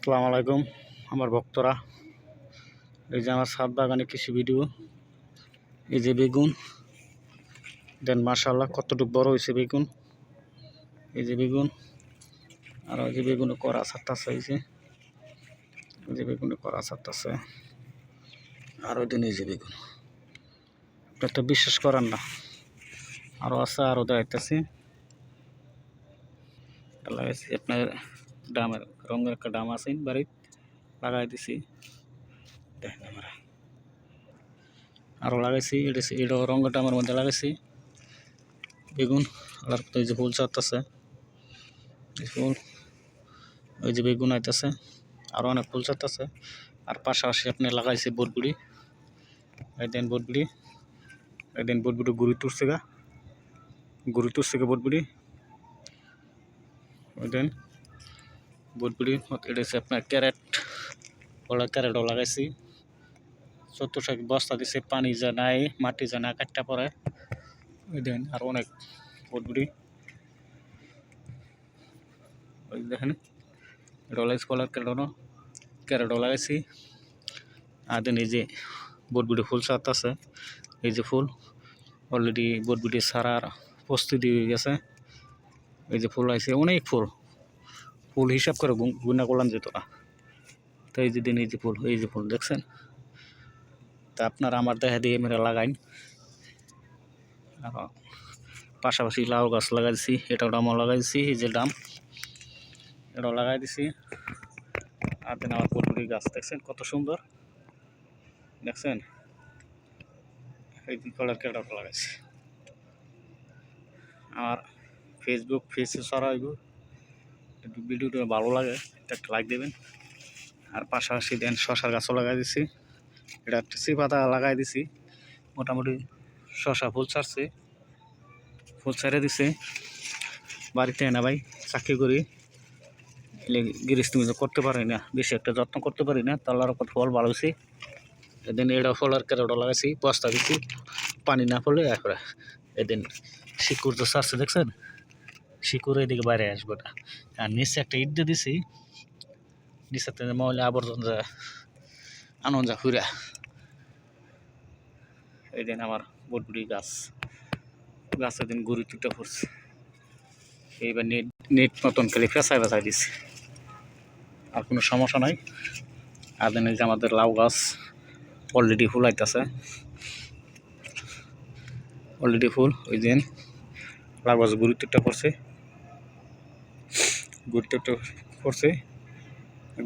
আসসালামু আলাইকুম আমার ভক্তরা। এই যে আমার ছাদ বাগানে কৃষি ভিডিও। এই যে বেগুন দেন, মাশাআল্লাহ কতটুকু বড় হয়েছে বেগুন। এই যে বেগুন, আর ওই যে বেগুনে করা ছাড়তেছে। এই যে বেগুনে করা ছাড়তেছে। আর ওই দিন এই যে বেগুন, এটা তো বিশ্বাস করেন না, আরও আছে, আরও দেখাইতেছি। লাগাইছি আপনার ডামের রঙের একটা ডাম আছে বাড়িতে, লাগাই দিছি। দেখেন আমরা আরও লাগাইছি, এটা রঙের ডামের মধ্যে লাগাইছি বেগুন। আর এই যে ফুল ছাড়তেছে, ফুল, ওই যে বেগুন আইতেছে, আরও অনেক ফুল ছাড়তেছে। আর পাশাপাশি আপনি লাগাইছি বটবুড়ি। এই দেন বটবুড়ি, এই দেন বটবুড়ি গুড়ি তুলছে গা, বটবুড়ি। ওই দেন বটবুড়ি, এটা হচ্ছে আপনার ক্যারেট, ওলা ক্যারেটও লাগাইছি। চতুর্শাক বস্তা দিছে, পানি যা নাই, মাটি যা না কাটটা পড়ে। ওই দেন আর অনেক বটবুড়ি। ওই দেখেন, এটা লাগাইছি কলার ক্যারেটও লাগাইছি। আর দেন এই যে বটবুড়ি ফুল ছাড়তেছে। এই যে ফুল অলরেডি বটবুটি ছাড়ার প্রস্তুতি হয়ে গেছে। এই যে ফুল আইছে, অনেক ফুল হিসাব করে গুণা করলাম যেত না। তো এই যে দিন এই যে ফুল দেখছেন। তা আপনারা আমার দেখা দিয়ে মেরে লাগাইন। পাশাপাশি লাউ গাছ লাগাই দিছি, এটাও ডামও লাগাইছি। এই যে ডাম, এটাও লাগাই দিছি। আর দিন আমার বটবুটি গাছ দেখছেন কত সুন্দর, দেখছেন। এই দিন কলার কেটাটা লাগাইছি। আর ফেসবুক পেজে ছড়াইব, ভিডিওটা ভালো লাগে একটা লাইক দেবেন। আর পাশাপাশি দেন শশার গাছও লাগাই দিছি, এটা চিপ পাতা লাগাই দিছি। মোটামুটি শশা ফুল ছাড়ছে, ফুল ছেড়ে দিছে। বাড়িতে না ভাই চাকরি করি, গৃহস্থী করতে পারি না, বেশি একটা যত্ন করতে পারি না। তাল্লার উপর ফল ভালো হয়েছে। এদিন এটা ফলের ক্যারেটও লাগাইছি, বস্তা দিছি, পানি না পড়লে একবারে। এদিন শিকড় তো ছাড়ছে দেখছেন, শিকড় এদিকে বাইরে আসবে না। আর নিচে একটা ইট দিয়ে দিছি, নিচে মহিলা আবর্জনা আনন্দ ফুরা। এই দিন আমার বটবুটি গাছের দিন গুড়ি টুটা পড়ছে। এইবার নেট মতন খালি ফেঁচাই দিচ্ছে, আর কোনো সমস্যা নাই। আর দিন এই যে আমাদের লাউ গাছ অলরেডি ফুল আইতেছে, অলরেডি ফুল। ওই দিন লাউ গাছ গুড়ি টুটা পড়ছে,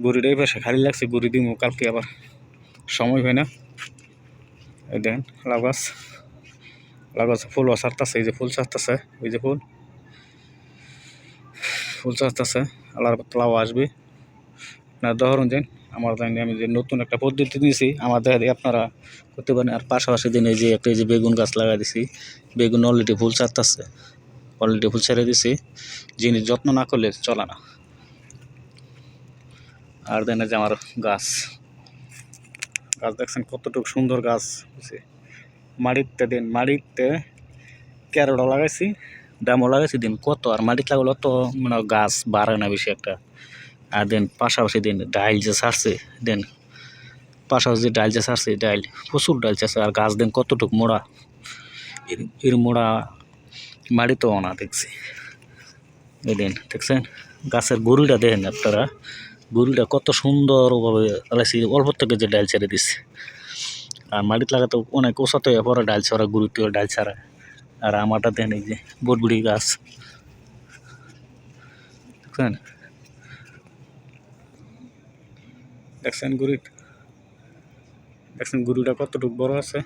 গুড়িটাই পাশে খালি লাগছে। গুড়ি দিব কালকে, আবার সময় হয় না। এই দেন লাউ গাছ ফুলও ছাড়তেছে। এই যে ফুল ছাড়তেছে, ওই যে ফুল ছাড়তেছে। আল্লাহর লাউ আসবে না, ধরুন দেন আমার জানি। আমি যে নতুন একটা পদ্ধতি নিয়েছি, আমার দেখা দিয়ে আপনারা করতে পারেন। আর পাশাপাশি দিন এই যে একটা যে বেগুন গাছ লাগাই দিছি, বেগুন অলরেডি ফুল ছাড়তেছে, অলরেডি ফুল ছেড়ে দিছি। জিনিস যত্ন না করলে চলে না। আর দেন যে আমার গাছ দেখছেন কতটুকু সুন্দর গাছ হয়েছে। মাটিতে ক্যারটও লাগাইছি, ডামও লাগাইছি। দিন কত আর মাটিতে লাগালো তো মানে গাছ বাড়ে না বেশি একটা। আর দেন পাশাপাশি দিন ডাইল যে ছাড়ছে, ডাইল প্রচুর ডাইল ছাড়ছে। আর গাছ দেন কতটুকু মোড়া, এর মোড়া মাটিতেও না দেখছি। এই দিন দেখছেন গাছের গুড়িটা দেখেন আপনারা, গুড়িটা কত সুন্দরভাবে লাগাইছি, অল্প থেকে যে ডাইল ছেড়ে দিচ্ছে। আর মাটিতে লাগাতে অনেক উঁচাতে পরে ডাইল ছড়া, গুড়িতেও ডাইল ছাড়া। আর আমারটা দেখেন এই যে বটবুড়ি গাছ দেখছেন, গুড়িটা কতটুকু বড় আছে।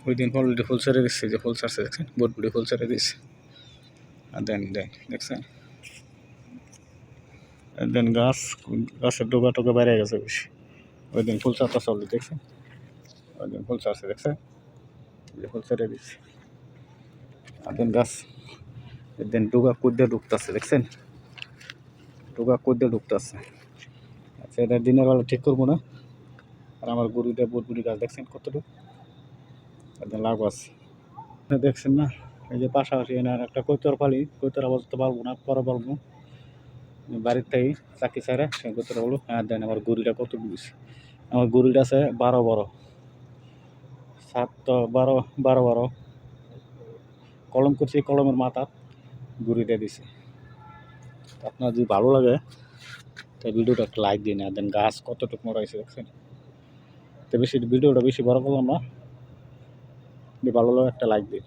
ওই দিন অলরেডি ফুল ছেড়ে দিচ্ছে, যে ফুল ছাড়ছে দেখছেন, বটবুড়ি ফুল ছেড়ে দিচ্ছে। আর দেখছেন দেন গাছের ডোকা টোকা বেড়ে গেছে বেশি। ওই দিন ফুল ছাড়তে চলছে দেখছেন, ওই দিন ফুল ছাড়ছে দেখছেন, ফুল ছেড়ে দিচ্ছে। আর দেন গাছ দেন ডোকা কুদ্দে ঢুকতেছে দেখছেন, ঢুকতেছে। আচ্ছা, এটা দিনের বেলা ঠিক করবো না। আর আমার বটবুড়ি গাছ দেখছেন কতটুকু, লাউ গাছ দেখছেন না। এই যে পাশাপাশি এনার একটা কৈতর আপাতত পারবো না, পরে পারবো। বাড়ির থেকে চাকরি ছাড়া সে করতে বলো হ্যাঁ দেন আমার গরুটা কত দিয়েছে আমার গরুটা আছে 12 7 তো 12 কলম করছি কলমের মাথা গরুটা দিছে আপনার যদি ভালো লাগে তাই ভিডিওটা একটা লাইক দিন আর দেন গাছ কতটুকু মরাইছে দেখছেন তো বেশি ভিডিওটা বেশি বড় করলাম না ভালো লাগে একটা লাইক দিন